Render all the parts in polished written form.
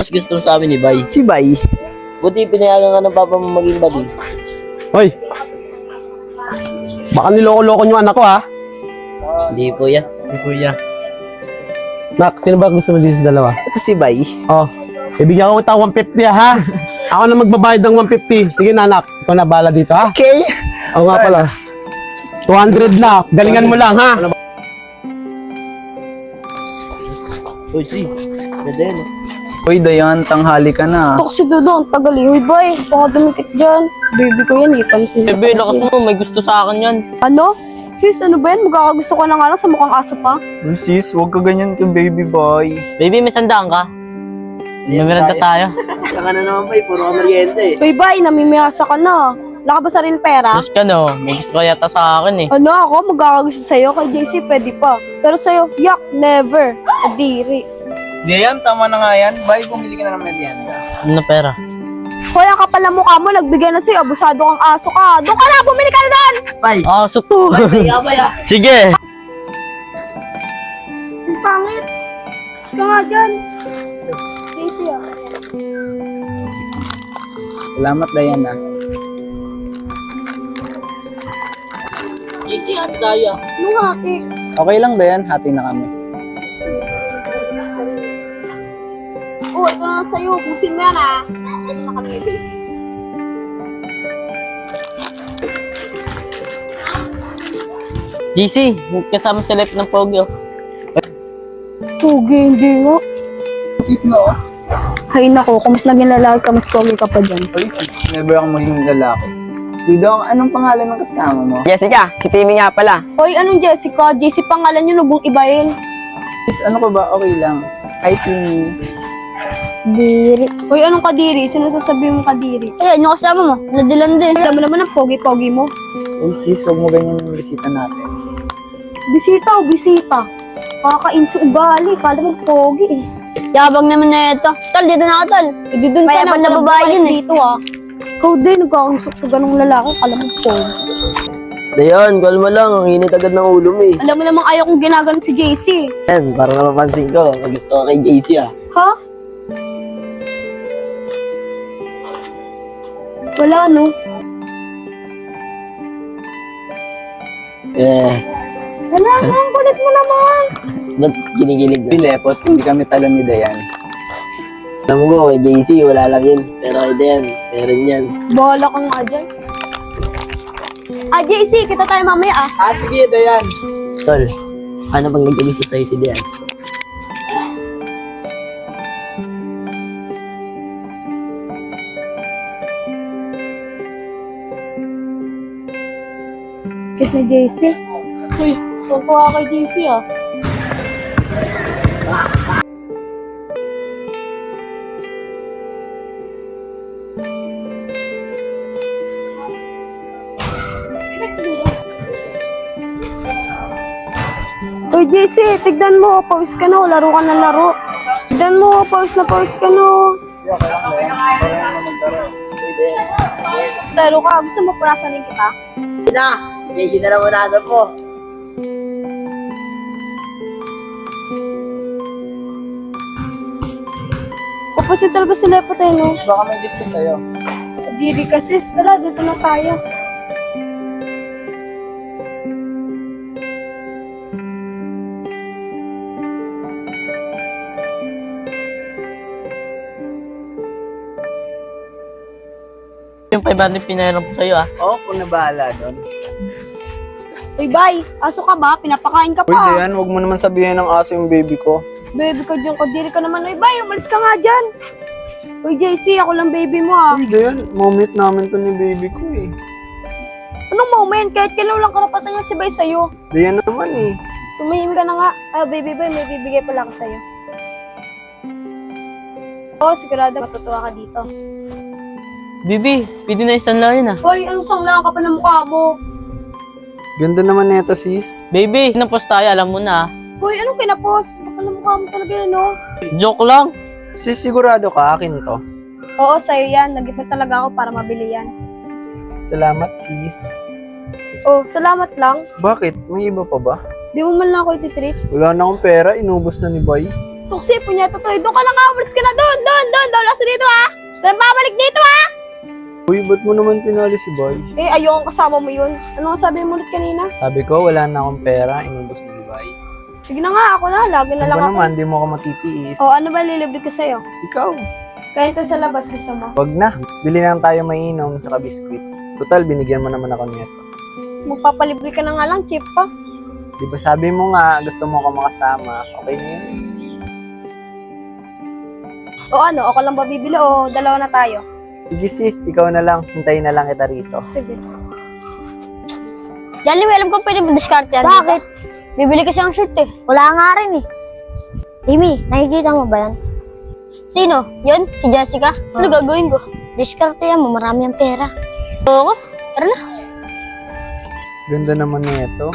Mas gusto sa amin ni Bay. Si Bay. Buti pinayagan ka ng papa mo maging buddy. Hoy! Baka niloko-loko nyo anak ko, ha? Hindi po yan. Nak, sino ba gusto mo dito sa dalawa? Ito si Bay. Oh, ibigyan ko ito 150, ha? Ako na magbabayad ng 150. Sige na, anak. Ikaw na bala dito, ha? Okay. Oo nga pala. 200 na. Galingan mo lang, ha? Uy, si. Ganda yan. Uy, Dayan, tanghali ka na. Ito kasi doon, tagal eh. Uy, boy, baka dumikit dyan. Baby ko yan, ipansin. Bebe, lakas mo. May gusto sa akin yan. Ano? Sis, ano ba yan? Magkakagusto ka na nga lang sa mukhang aso pa. Uy, sis, huwag ka ganyan kay baby boy. Baby, may sandaan ka? May merenda tayo. Saka na naman, Bay. Puro ka merienda eh. Uy, boy, namimiyasa ka na. Wala ka ba sarili pera? Diyos ka no. May gusto ka yata sa akin eh. Ano ako? Magkakagusto sa'yo. Kay JC, pwede pa. Pero sa'yo, yak, never. Adiri. Dayan, tama na nga yan. Bay, bumili ka na ng merienda. Ano na pera? Hoy, ang kapal na mukha mo, nagbigay na sa'yo. Abusado kang aso ka. Doon ka na, bumili ka na doon! Bay. Ah, so to. Bay. Sige. Ang pangit. Mas ka nga dyan. JC, ah. Salamat, Dayan, ah. JC, ate tayo. Anong hati? Okay lang, Dayan. Hati na kami. Oh, ito na lang sa'yo. Busin mo yan, ah. Ito na kami, babe. JC, kasama sa life ng Pogi oh. Tugi, hindi nga. Hay nako, kung mas naging lalaki ka, mas pogi ka pa dyan. Uy, sis, never akong maging lalaki. Dudong, anong pangalan ng kasama mo? Jessica, si Timmy nga pala. Hoy, anong Jessica? JC pangalan yun, huwag mong ibahin. Sis, ano ka ba? Okay lang. Hi, Timmy. Diri. Hoy, anong kadiri? Sino sasabihin mo kadiri? Ayan, yung kasama mo. Nadilan din. Alam mo naman ang pogi-pogi mo. Uy, sis, huwag mo ganyan yung bisita natin. Bisita o bisita? Kakainso ugali. Kala mo pogi eh. Yabang naman na ito. Tal, dito na ka, tal. Hindi dun ka na. Kaya babae yun eh. Dito ah. Ikaw din, nagkakausok sa ganong lalaki. Kala mo pogi. Dayan, kalma lang. Ang init agad ng ulo mo eh. Alam mo namang ayaw kong ginaganon si JC. Yan, para napapansin ko. Gusto ko kay JC ah. Ha? Wala no? Wala na, kulit mo naman. Ba't ginigilig ka? Pilepot, hindi kami talo ni Dayan. Alam mo, kay JC, wala lang yun. Pero kay Dayan, meron yan. Bahala ka nga dyan. Ah, JC, kita tayo mamaya ah. Ah, sige, Dayan. Tol, ano bang nagkagusto sa'yo si Dayan? Kit na JC. Uy, tuwa kay JC ah. Uy, JC, tignan mo, pawis ka na, laro ka ng laro. Tignan mo, pawis ka na. Laro ka, gusto mo purasanin kita? Na! JC na lang muna po. Kapatid talaga sila pa tayo, no? Sis, baka may gusto sa'yo. Diri ka, sis. Tara, dito na tayo. Yung 500 pinahiram ko sa'yo ah. Oo, kung nabahala doon. Uy, bye. Aso ka ba? Pinapakain ka Uy, pa. Dayan, huwag mo naman sabihin ng aso yung baby ko. Baby ko dyan, kadiri ka naman. Uy, bye. Umalis ka nga dyan. Uy, JC, ako lang baby mo ah. Uy, Dayan, moment namin to ni baby ko eh. Anong moment? Kahit kailan lang karapatan niya si Bay sa'yo. Dayan naman eh. Tumihim ka na nga. Ah, baby boy, may bibigay pala ako sa'yo. Oo, sigurado matutuwa ka dito. Bibi, pwede na isang lang yun ah. Hoy, anong sanglaan ka pa ng mukha mo? Ganda naman neto, sis. Baby, napos tayo, alam mo na ah. Hoy, anong kinapos? Kapal ng mukha mo talaga yun, no? Joke lang. Sis, sigurado ka, akin to. Oo, sa'yo yan. Nag-ipon talaga ako para mabili yan. Salamat, sis. Oh, salamat lang. Bakit? May iba pa ba? Di mo man lang ako ititreat. Wala na akong pera, inubos na ni Boy. Tuksi, punyeta to. Doon ka na nga, umalis ka na doon. Doon, laso dito ha. Doon babalik dito ha. Uy, ba't mo naman pinali si Boy? Eh, ayoko kasama mo yun. Ano nga sabi mo ulit kanina? Sabi ko, wala na akong pera, inubos ni Boy. Sige na nga, ako na. Lagi na lang Ano ako. naman, di mo ako matitiis. O, ano ba lilibre ko sa'yo? Ikaw. Kahit sa labas gusto mo. Wag na. Bili na lang tayo mainom, tsaka biskwit. Total, binigyan mo naman ako nito. Magpapalibre ka na nga lang, cheap pa. Di ba sabi mo nga, gusto mo ako makasama. Okay na yun. O ano, ako lang ba bibili o dalawa na tayo? Sige sis, ikaw na lang. Hintayin na lang kita rito. Sige. Dali, may alam ko pwede mag-discard yan. Bakit? Bibili kasi ang shirt eh. Wala nga rin eh. Timmy, nakikita mo ba yan? Sino? Yun? Si Jessica? Ano gagawin ko? Diskarte yan mo, marami ang pera. Oo. Tara na. Ganda naman nito.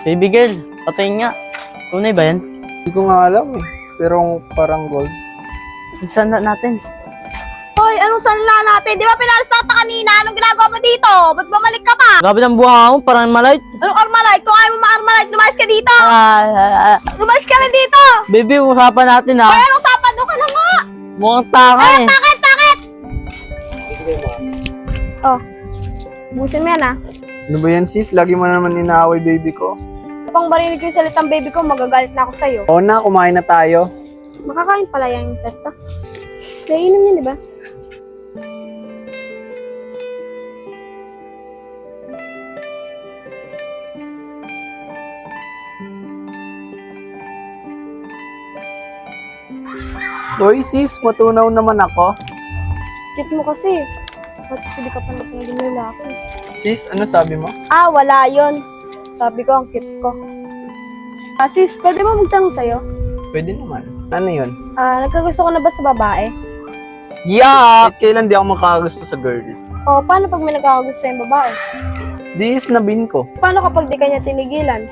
Baby girl, patayin nga. Tunay ba yan? Hindi ko nga alam eh. Pero parang gold. Saan na natin? Hoy, anong sanla natin? Di ba pinalis na kita kanina? Anong ginagawa mo dito? Ba't bumalik ka pa? Grabe ng buha mo, parang malight. Anong Armalite? Kung ayaw mo ma-Armalite, lumayas ka dito! Lumayas ka na dito! Baby, usapan natin ha. Hoy, anong sapan? Doon ka na nga! Mukhang taka eh. Bakit? Oh, busin mo yan ah. Ano ba yan sis? Lagi mo naman inaaway baby ko. Kapag marinig ko yung salitang baby ko, magagalit na ako sa'yo. Oo na, kumain na tayo. Makakain pala yung cesta. Naiinom yan, di ba? Hoy sis, matunaw naman ako. Cute mo kasi. Ba't kasi di ka pa naging lalaki? Sis, ano sabi mo? Ah, wala yon. Sabi ko, ang cute ko. Ah, sis, pwede mo magtanong sa'yo? Pwede naman. Ano yun? Ah, nagkagusto ko na ba sa babae? Yeah! Kailan di ako makakagusto sa girl? O, paano pag may nagkakagusto yung babae? Di snabin ko. Paano kapag di kanya tinigilan?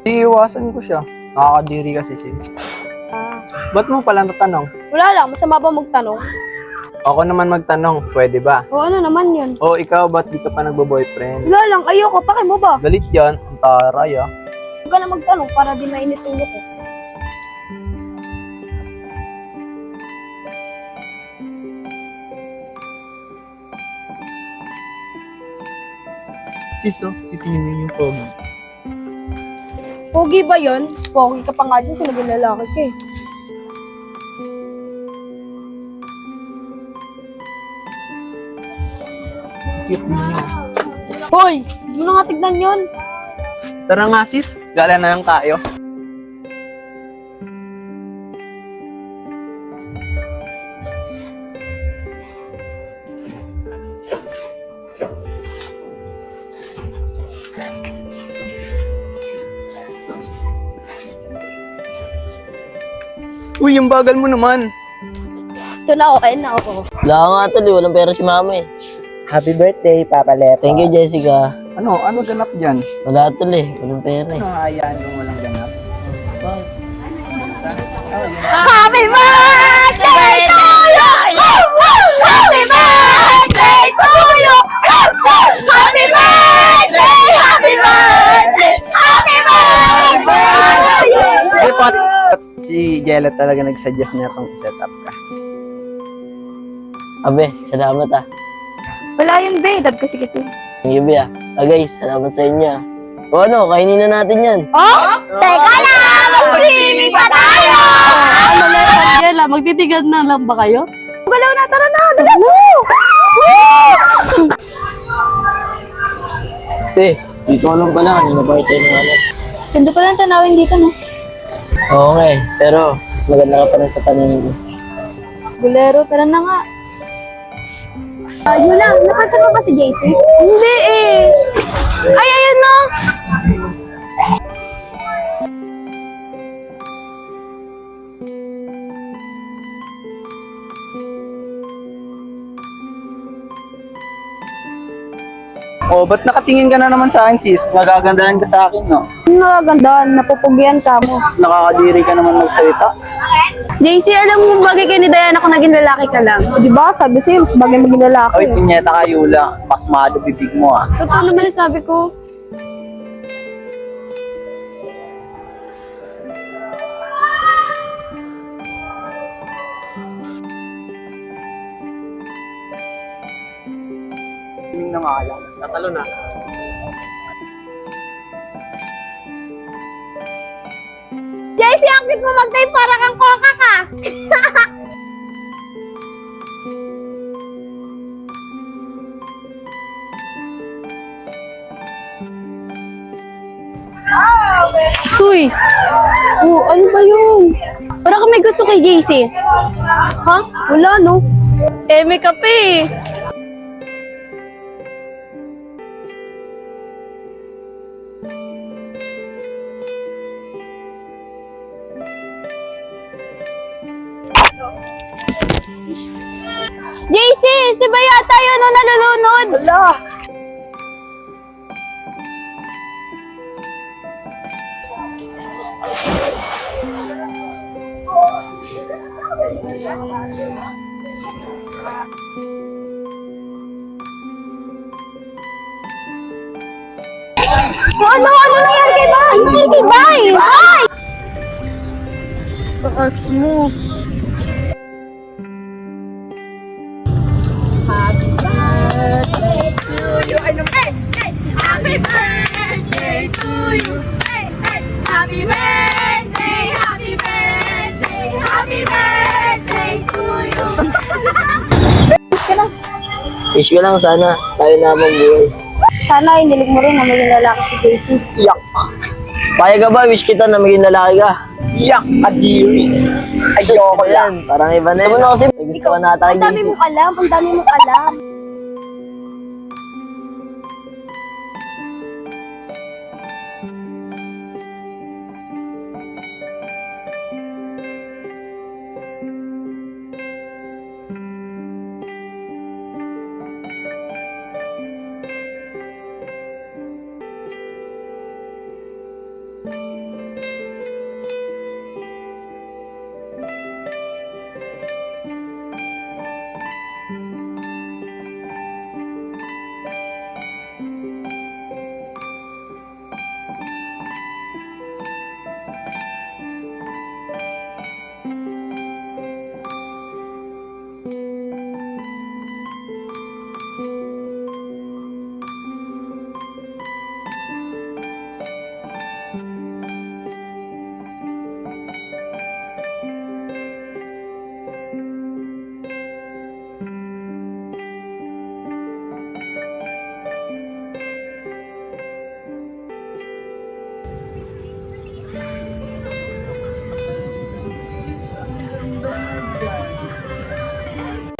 Iiwasan ko siya. Nakakadiri kasi sis. Ah, Ba't mo pala natanong? wala lang. Masama ba magtanong? Ako naman magtanong, pwede ba? O, ano naman yun? O ikaw, ba't di ka pa nagbo-boyfriend? Wala lang. Ayoko. Pake mo ba? Galit yan, ang taray ah. Huwag ka na magtanong para di mainit ulo ko. Sis, oh, si Timmy yung pogi. Pogi ba yun? Mas pogi ka pa nga dyan kung naging lalaki ka eh. Cute niya. Hoy! Hindi mo na nga tignan yun. Tara nga sis, gala na lang tayo. Uy, yung bagal mo naman. Ito na ako, kain na ako. Wala ka nga tol, walang pera si mama eh. Happy birthday, Papa Lepo. Thank you, Jessica. Ano ganap dyan? Wala tol eh, walang pera eh. Nakahayaan yung walang ganap. Happy birthday to you! Happy birthday to you! Happy birthday! Happy birthday! Happy birthday! Eh, pat si Jello talaga nag-suggest na itong setup ka. Abe, salamat ah. Wala yun, babe. Dad kasi kita. Thank you, Bea. Guys, salamat sa inyo. O ano, kainin na natin yan. Oh? Teka lang! Magsili pa tayo! Ano na yan, Angela? Magtitigan na lang ba kayo? Galaw na, tara na! Dala mo! Dito ko lang pala, kanina pa ito yung alam. Ganda pa lang tanawin dito, no? Oo nga eh, pero mas maganda ka pa rin sa paningin ko. Bolero, tara na nga. Yun lang, napansin mo ba si JC? Hindi eh. Ay, ayun no! Oh, ba't nakatingin ka na naman sa akin, sis? Nagagandahan ka sa akin, no? Nagagandaan, napupugyan ka mo. Nakakadiri ka naman magsalita. JC, alam mo bagay kay ni Diana kung naging lalaki ka lang. O, diba? Sabi sa'yo, mas bagay maging lalaki. Oy, pinyeta ka, Yula. Mas mahalo bibig mo, ah. Totoo naman yung sabi ko. Hindi na maalam. Tatalo na. JC, ang cute mo mag-type para kang koka ka. Uy! Oh, ano ba yun? Parang ka may gusto kay JC. Ha? Wala, no? May kape. JC! Si ba yata yun o nalulunod? Wala! Ano nangyari kay Bay? Ano nangyari kay Bay? Bay! Taas mo! Wish ko lang sana tayo na habang buhay. Sana inilig mo rin na maging lalaki si JC. Yak! Paya ka ba? Wish kita na maging lalaki ka. Yak! Adiri! Ayoko yan! Parang iba na yun. Kasi may gusto ka na tayo, Ang dami JC. mong alam, ang dami mong alam.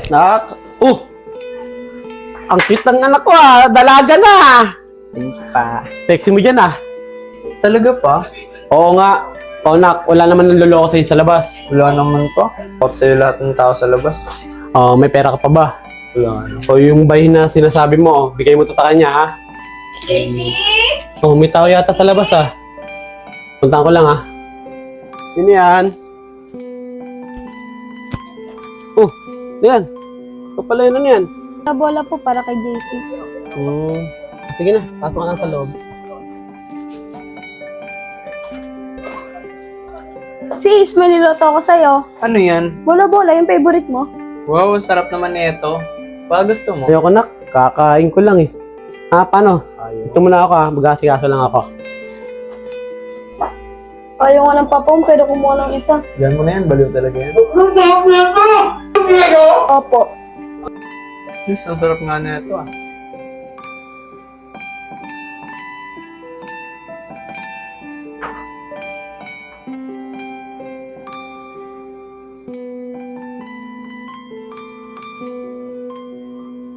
Nak, ang cute ng anak ko dalaga na. Thank you pa. Sexy mo dyan Talaga pa? Oo nga. Oo nak, wala naman ng loloko sa'yo sa labas. Wala naman pa. Off sa'yo lahat ng tao sa labas. Oo, may pera ka pa ba? Wala naman. O yung bahin na sinasabi mo, bigay mo to sa kanya ha. Casey! Oh, may tao yata sa labas Puntahan ko lang Sino yan? Oh, yan. Ito pala yun, ano yan? Bola po para kay JC. Sige na, pasok ka lang sa loob. Sis, may niloto ko sa'yo. Ano yan? Bola-bola, yung favorite mo. Wow, sarap naman nito. Ba gusto mo? Ayoko nak, kakain ko lang paano? Ito muna ako mag-asikaso lang ako. Ayaw nga ng papong, pero kumuha ng isa. Diyan mo na yan, baliw talaga yan. Opo. Sis, ang sarap nga nito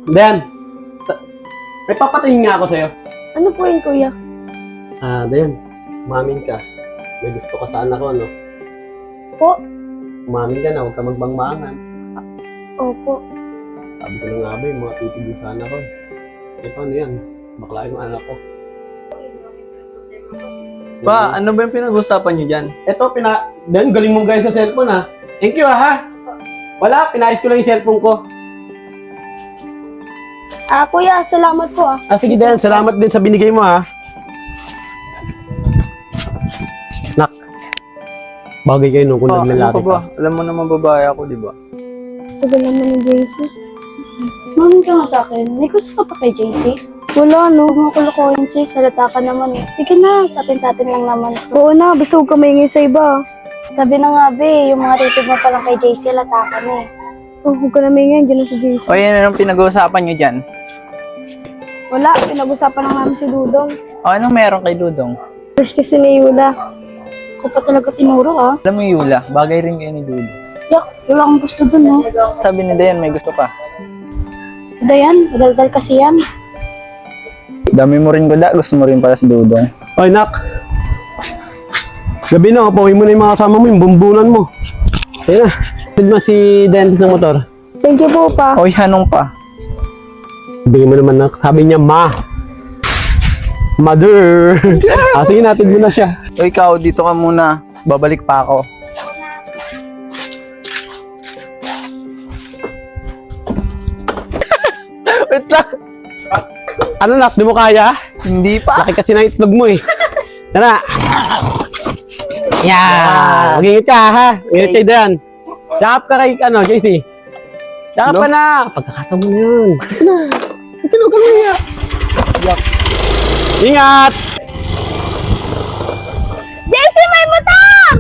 Dan, may papatayin nga ako sa'yo. Ano po yun, kuya? Dan, umamin ka. May gusto ka sa anak ko, no? Po? Umamin ka na, huwag ka magbangmangan. Opo. Sabi ko na nga ba, yung mga titig sa anak ko. Ito, ano yan? Bakla yung anak ko. Pa, ano ba yung pinag-usapan nyo dyan? Ito, Dan, galing mong guys sa cellphone, Thank you, ha? Wala, pinayos ko lang yung cellphone ko. Kuya, salamat po Sige, Dan, salamat din sa binigay mo, Nak, bagay kayo nung kung naglalaki ano pa ba? ka. Alam mo naman babae ako, di ba? Tagal naman ni JC. Mami ka nga sa akin. May gusto ka pa kay JC? Wala, no. Huwag mo kulukuhin, sis. Halata ka naman eh. Sige na, sa atin lang naman. Oo na, basta huwag ka maingay sa iba. Sabi na nga, be, yung mga titig mo palang kay JC, halata ka na eh. Oh, huwag ka na maingay, dyan na si JC. O yan, anong pinag-uusapan nyo dyan? Wala, pinag-usapan lang namin si Dudong. O anong meron kay Dudong? Crush kasi ni Yula. Ako pa talaga tinuro, ha? Alam mo Yula, bagay rin kayo ni Dudong. Yak, wala akong gusto dun, no? Sabi ni Dayan, may gusto ka. Dayan, madaldal kasi yan. Dami mo rin gula, gusto mo rin para si Dudong. Oy, nak. Gabi na, pauwi mo na yung mga kasama mo, yung bumbunan mo. Ayun na. Pwede mo si dentist ng motor. Thank you po, pa. Oy, anong pa? Bigyan mo naman, nak. Sabi niya, ma. Mother. Sige, natin mo na siya. O ikaw, dito ka muna. Babalik pa ako. Wait lang. Ano, nak? Di mo kaya? Hindi pa. Laki kasi ng itlog mo eh. Tara. Yeah. Mag-ingat ka, ha? Ingat kayo dyan. Yakap ka kay, JC. Yakap ka na. Pagkakataon mo na yun. Ito na. Ito na, gano'n niya. Ingat! JC, may motor!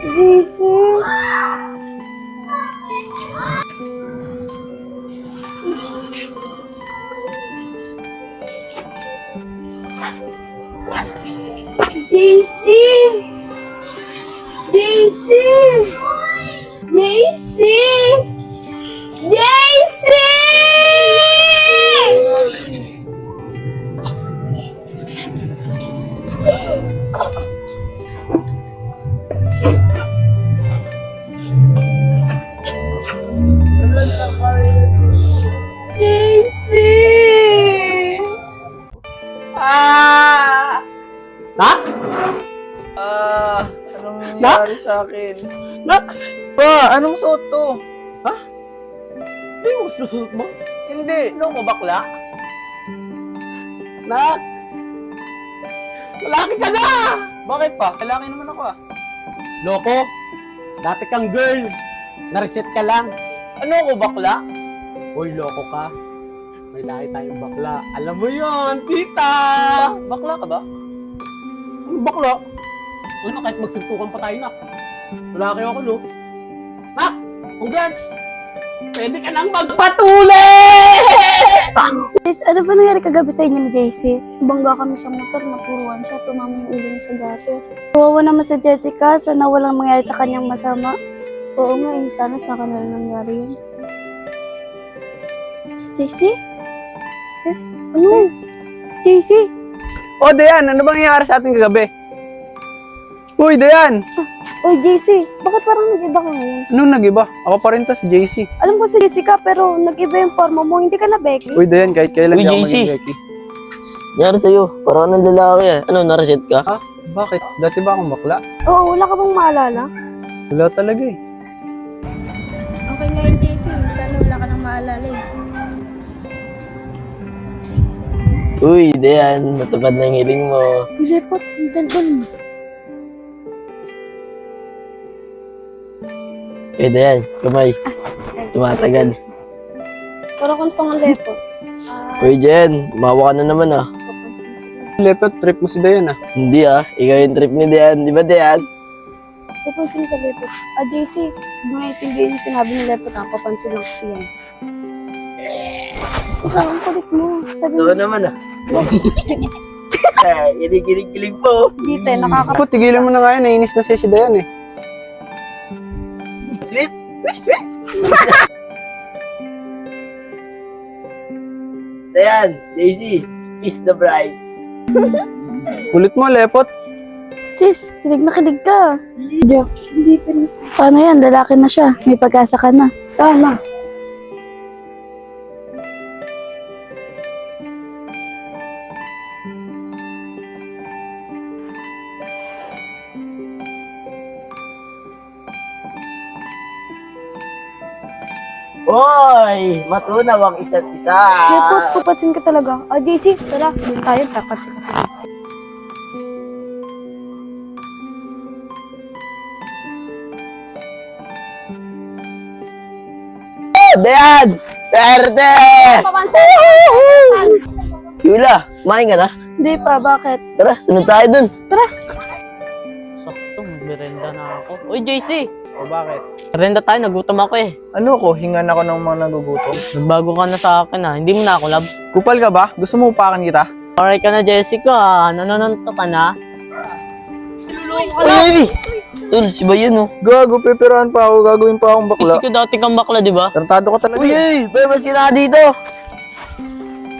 JC. JC! JC! JC! JC! JC! Nak? Anong Nak? nangyari sa akin? Nak? Pa, anong suot to? Hindi mo susunod mo? Hindi. Loko bakla? Nak? Lalaki ka na! Bakit pa? Lalaki naman ako ah. Loko, dati kang girl. Nareset ka lang. Ano ako bakla? Hoy, loko ka. May lahi tayong bakla. Alam mo yon, tita! Bakla ka ba? Ano bakla? Ano, kahit magsuntukan pa tayo, nak. Wala kayo ako, no? Nak! Congrats! Pwede ka nang magpatuli! Guys, ano ba nangyari kagabi sa inyo ni JC? Bangga kami sa motor, napuruan siya, tumama yung ulo niya sa gutter. Kawawa naman sa Jessica, sana walang mangyari sa kanyang masama. Oo nga eh, sana sa kanila nangyari yun. JC? Eh, ano? JC? Oh, Dayan, ano bang nangyari sa ating kagabi? Uy, Dayan! Oh, JC, bakit parang nag-iba ka ngayon? Anong nag-iba? Ako pa rin to, si JC. Alam ko si Jessica, pero nag-iba yung forma mo, hindi ka na Becky. Uy, Dayan, kahit kailan Uy, di ako JC. maging Becky. Nangyari sa'yo. Parang ka ng lalaki eh. Ano, nareset ka? Ha? Bakit? Dati ba akong bakla? Oo, wala ka bang maalala? Wala talaga eh. Okay ngayon, JC. Sana wala ka nang maalala eh. Uy, Dayan. Matupad na yung hiling mo. Repot, ang daldal mo. Uy, Dayan. Kamay. Tumatagal. Para kang pangalepot. Uy, Jen. Mawa ka na naman ah. Lepot, trip mo si Dayan ah. Hindi ah. Ikaw yung trip ni Dayan. Di ba, Dayan? Papansin ka, Lepot. JC, hindi mo naiintindihan yung sinabi ni Lepot, papansin lang kasi yan. Ikaw, ang kulit mo. Sabi mo, Ito naman ah. Kilig-kilig po. dito eh, nakaka... Ako, tigilan mo na nga yun. Nainis na siya si Dayan eh. Sweet. Dayan, JC. Kiss the bride. Ulit mo, Lepot. Sis, kilig na kilig ka. Joke, hindi pa rin. Paano yan? Lalaki na siya. May pag-asa ka na. Sana. Hoy! Matunaw ang isa't isa. Lepot, papansin ka talaga. JC, tara, doon tayo, papansin ka sa Dayan! Swerte! Yula, kumain ka na? Hindi pa, bakit? Tara, sunod tayo dun. Sakto, magmerenda na ako. Uy, JC! O bakit? Merenda tayo, nagutom ako eh. Ano ko? Hingan ako ng mga nagugutom. Nagbago ka na sa akin ah. Hindi mo na ako love. Kupal ka ba? Gusto mo upakan kita? Alright ka na, Jessica. Nanononto ka na. Uy! Tol, si Bayan oh. Gago, peperahan pa ako. Gagawin pa akong bakla. Kasi ko dati kang bakla, di ba? Tarantado ka talaga. Uy, may masira dito.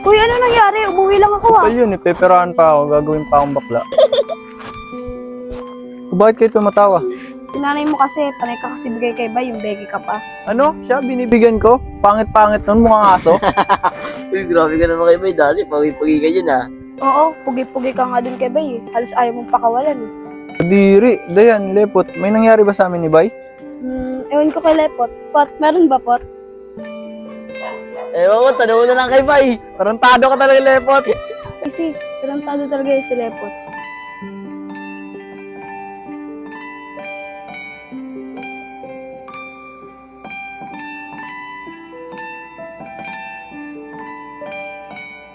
Uy, ano nangyari? Umuwi lang ako ah. Kupal yun eh. Peperahan pa ako. Gagawin pa akong bakla. O, bakit kayo tumatawa? Tinanay mo kasi, panay ka kasi bigay kay Bay, yung begi ka pa. Ano? Siya, binibigyan ko? Pangit-pangit nun, mukhang aso. Uy, grabe ka naman kay Bay dati. Pagi-pagi ka yun ah. Oo, pugi-pugi ka nga dun kay Bay eh. Halos ayaw mong pakawalan eh. Kadiri, Dayan, Lepot, may nangyari ba sa amin ni Bay? Ewan ko kay Lepot. Pot, meron ba Pot? Ewan ko, tanong mo na lang kay Bay. Tarantado ka talaga, Lepot. Kasi, tarantado talaga yun si Lepot.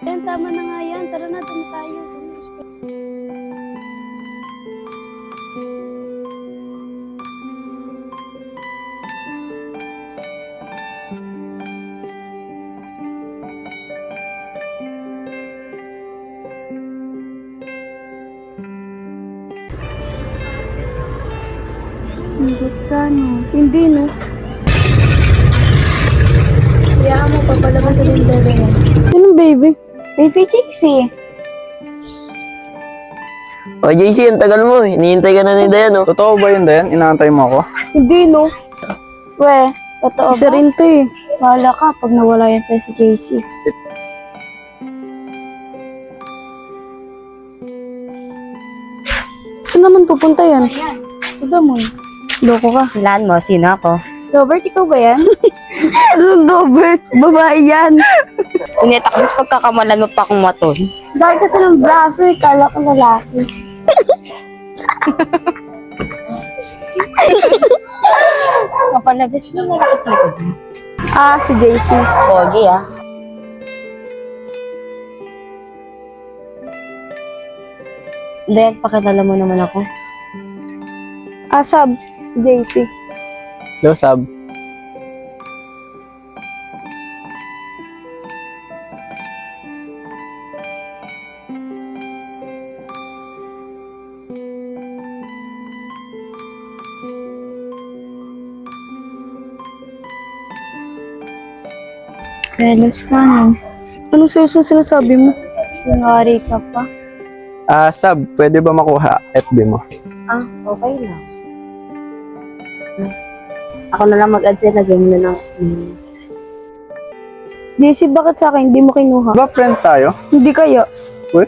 Yan, tama na nga yan. Tara na, dun tayo. Hindi, no? Kaya mo, papalabas sa lindero yan. Anong baby? Baby Jixie. O JC, ang tagal mo eh. Hinihintay ka na ni Dayan oh. Totoo ba yun, Dayan? Inaantay mo ako? Hindi, no? We, totoo Isa ba? rin to eh. Bahala ka pag nawala yan sa'yo si Casey. Saan naman pupunta yan? Tuga mo. Loko ka. Hulaan mo, sino ako? Robert, ikaw ba yan? Anong Robert? Babae yan. Pinita kasi sa pagkakamalan mo pa akong maton. Dahil kasi ng braso eh. Kala ko lalaki. Mapalabas na malakas likod mo. Ah, si JC. Pogi ah. Then, pakilala mo naman ako. Asab. Si JC. Hello, Sab. Selos ka, no? Anong serious na sinasabi mo? Sinari ka pa. Sab, pwede ba makuha FB mo? Ah, okay lang. Ako na lang mag-add sa'yo, lagyan mo na lang. JC, bakit sa akin hindi mo kinuha? Ba, friend tayo? Hindi kaya. Uy?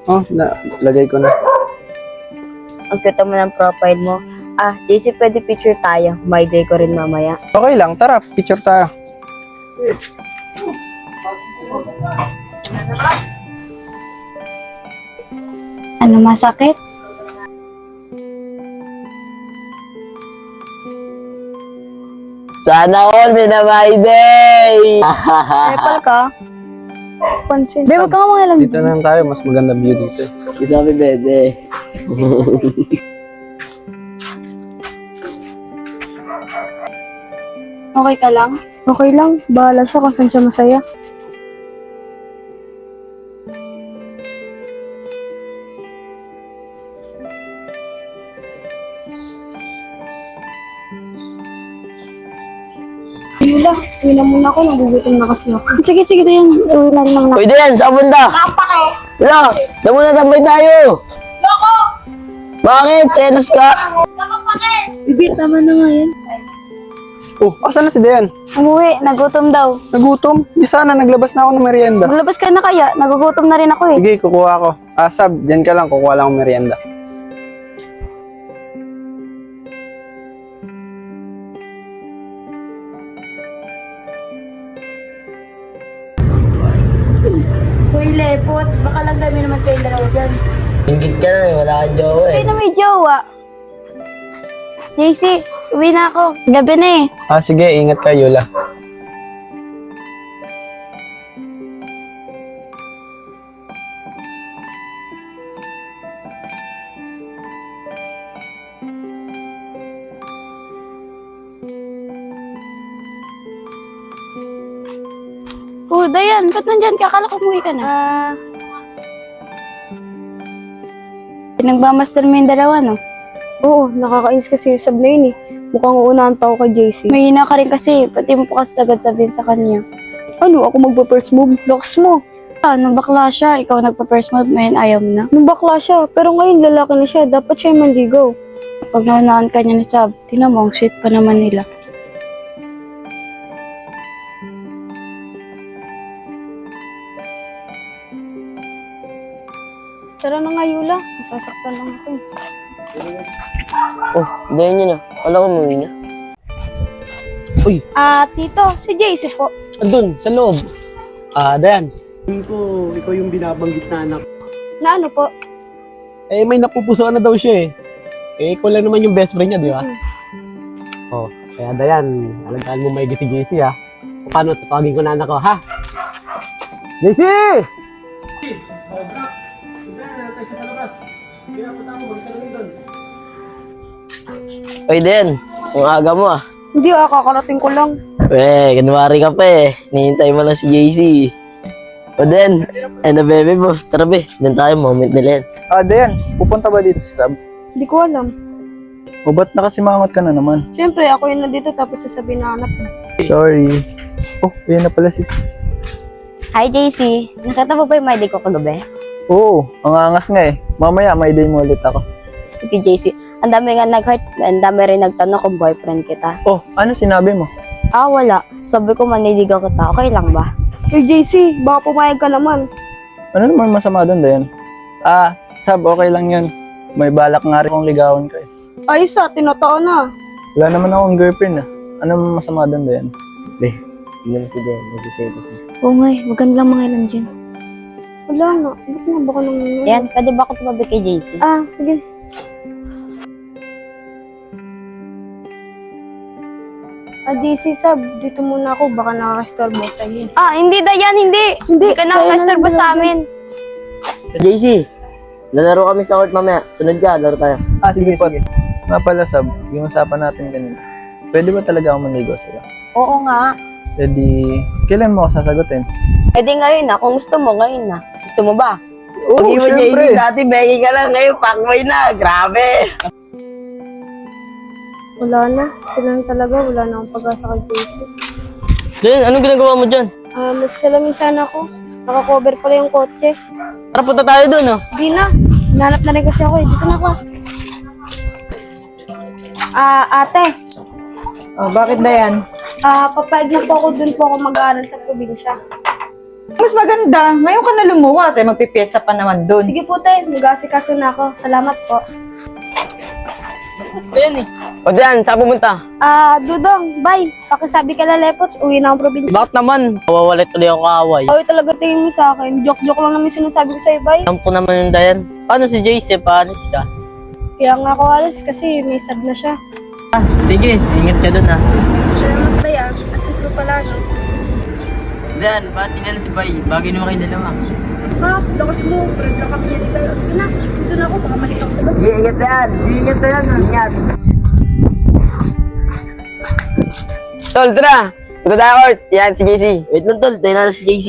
Oh, lagay ko na. Ang kita mo ng profile mo. Ah, JC, pwede picture tayo. My day ko rin mamaya. Okay lang, tara, picture tayo. Ano masakit? Sana all, may na my day! Nepal ka? Pansin. Be, wag ka nga mga alam. Dito na lang tayo, mas maganda view dito. Sabi, Bede. Okay ka lang? Okay lang. Bahala siya kung saan siya masaya. Yula, uwi na muna ako. Nagugutom na kasi ako. Sige, sige, Dayan. Uwi na rin lang na. Uy, Dayan, saan punta? Kapake! Wala, saan muna tambay tayo? Loko! Bakit? Selos ka? Bibi, tama na nga yan. Oh, asan na si Dayan? Umuwi, nagutom daw. Nagutom? Di sana, naglabas na ako ng merienda. Maglabas ka na kaya? Nagugutom na rin ako eh. Sige, kukuha ako. Sab, dyan ka lang, kukuha lang akong merienda. Uy, Lepot. Baka lang dami naman kayo dalawa dyan. Ingit ka na eh, wala kang jowa eh. Sino may jowa? JC, uwi na ako. Gabi na eh. Sige, ingat ka, Yola. Oh, Dayan, ba't nandyan ka? Akala ko umuwi ka na. Pinagmamasdan mo yung dalawa, no? Oo, nakakainis kasi yung sab na yun eh. Mukhang uunahan pa ako kay JC. May hina ka rin kasi, pati mo pa kasi sagad sabihin sa kanya. Ano, ako magpa-first move? Lakas mo. Nung bakla siya, ikaw nagpa-first move, ngayon ayaw mo na. Nung bakla siya, pero ngayon lalaki na siya. Dapat siya yung manligaw. Pag naunahan ka niya ni Sab, tingnan mo, ang sweet pa naman nila. Tara na nga, Yula. Nasasaktan lang ako eh. Oh, dahil nyo na. Wala ko umuwi na. Tito, si JC po. Andun, sa loob. Dayan. Tingin ko, ikaw yung binabanggit na anak. Na ano po? Eh, may napupusuan na daw siya eh. Eh, ikaw lang naman yung best friend niya, di ba? Oh, kaya Dayan, alagaan mo may si JC ha. O paano, tatawagin ko na anak ko, ha? JC! Oy, Den. Ang aga mo ah. Hindi kakarating ko lang. Kunwari ka pa eh. Nihintay mo lang si JC. O Den, ano bebe mo? Tara be, doon tayo, moment nila yan. Dayan, pupunta ba dito si Sab? Hindi ko alam. O ba't nakasimangot ka na naman? Siyempre, ako yun nandito tapos sasabihin na anak ko. Sorry. Oh, yun na pala si... Hi, JC. Nakita mo ba yung my day ko kagabi? Oo, ang angas nga eh. Mamaya, may day mo ulit ako. Sige, JC. Ang dami nga nag-heart, ang dami rin nagtanong kung boyfriend kita. Oh, ano sinabi mo? Wala. Sabi ko maniligaw kita. Okay lang ba? Uy, JC, baka pumayag ka naman. Ano naman masama doon, Dayan? Sab, okay lang yun. May balak nga rin kong ligawan ka eh. Ayos tinotoo na. Wala naman akong girlfriend ah. Ano naman masama doon, Dayan? Hindi mo si Den, nag-isetos na. Oo nga eh. Maganda lang mga ilam dyan. Wala nga. Ba't nga baka nang... Yan, pwede ba ako tumabi kay JC? Sige. JC, Sab, dito muna ako. Baka nakakastorbo sa'yo. Hindi, Dayan, hindi. Hindi ka na kastorbo sa amin. JC, lalaro kami sa court mamaya. Sunod ka, laro tayo. Sige po. Nga pala, Sab, yung usapan natin kanina. Pwede ba talaga ako manligaw sa'yo? Oo nga. Kailan mo ako sasagutin? Ngayon na. Kung gusto mo, ngayon na. Gusto mo ba? Oo, Pag-iwa JC, syempre. dati begging ka lang. Ngayon, pakboy na. Grabe. Wala na. Sila na talaga. Wala na akong pag-asa kay JC. Den, anong ginagawa mo dyan? Magsalamin sana ako. Naka-cover pala yung kotse. Tara, punta tayo dun, oh. Di na. Hinanap na rin kasi ako eh. Dito na ako. Ate. Bakit Dayan? Papayag na po ako dun po ako mag-aaral sa probinsya. Mas maganda. Ngayon ka na lumuwas. Magpipiesta pa naman doon. Sige po tayo. Mag-aasikaso na ako. Salamat po. Ayan eh. O Dayan, saan pumunta? Dudong, bye. Pakisabi ka lalepot. Uwi na akong probinsya. Bakit naman? Kawawalit ulit ako kaaway. Away talaga tingin mo sa akin. Joke-joke lang naman sinasabi ko sa'yo, bye. Alam ko naman yung Dayan. Paano si JC? Paalis ka? Kaya nga ako alis kasi may sab na siya. Sige, ingat ka dun, ha. Salamat, bye Asipro pala, no? Dayan, pati na si Bay. Bagay naman kayo dalawa. Lakas mo. Friend lang kami yan, Bay. Sige na. Dito na ako. Baka malik ako sa bus. Sige, ingat Dayan. Ingat Dayan. Ingat. Tol, tara. Punta tayo court. Yan, si JC. Wait lang, Tol. Tayo na si JC.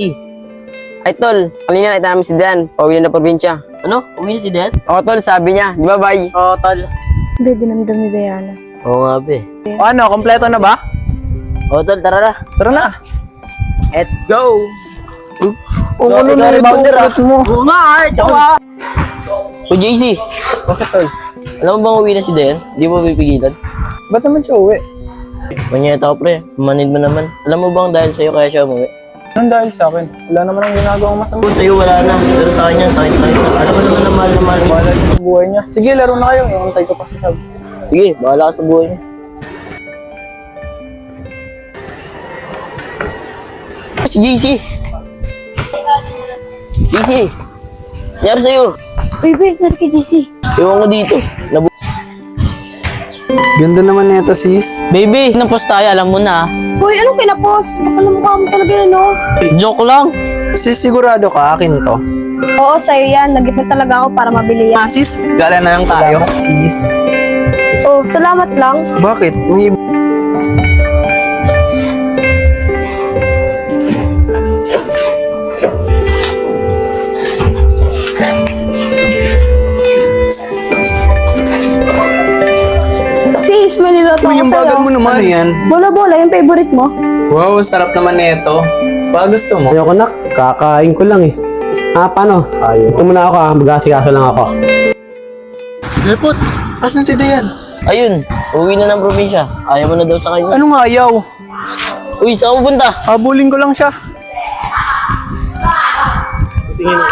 Ay, Tol. Kanina nakita namin si Dayan. Pauwi na probinsya. Ano? Uwi na si Dan? Oo, Tol. Sabi niya. Di ba, bye? Oo, tol. Be, dinamdam ni Diana. Oo nga, be. O ano, kompleto na ba? Oo, Tol. Tara na. Tara na. Let's go. Ano na ito ulit mo? Oo nga, tsawa. O, JC. Bakit, Tol? Alam mo bang uwi na si Dayan? Di mo pipigilan? Ba't naman siya uwi? Manyeta ko, pre. Manid mo naman. Alam mo bang dahil sa'yo kaya siya umuwi? Anong dahil sa akin? Wala naman ang ginagawang masama. Oo, sa'yo wala na. Pero sa kanya, sakit-sakit na. Alam mo naman na mahal na mahal. Wala din sa buhay niya. Sige, laro na kayo. Iuntay ko pa si Sab. Sige, bahala ka sa buhay niya. Si JC! JC! Nangyari sa'yo? Uy, nari kay JC. Iwan ko dito. Ganda naman nito, sis. Baby, napos tayo, alam mo na. Uy, anong kinapos? Kapal na mukha mo talaga yun, no? Joke lang. Sis, sigurado ka akin to? Oo, sa'yo yan. Nag-ipon talaga ako para mabili yan. Sis, gala na lang tayo. Sis. Oh, salamat lang. Bakit? May... Sis, may niloto Uy, ako yung sa'yo. bagal mo naman. Ano yan? Bola-bola, yung favorite mo. Wow, sarap naman nito. Ba, gusto mo? Ayoko nak, kakain ko lang eh. Paano? Ito muna ako mag-asikaso lang ako. Lepot, asan si Dayan? Ayun, uwi na ng probinsya. Ayaw mo na daw sa kanya. Anong ayaw? Uy, saan mo punta? Habulin ko lang siya. Tingin mo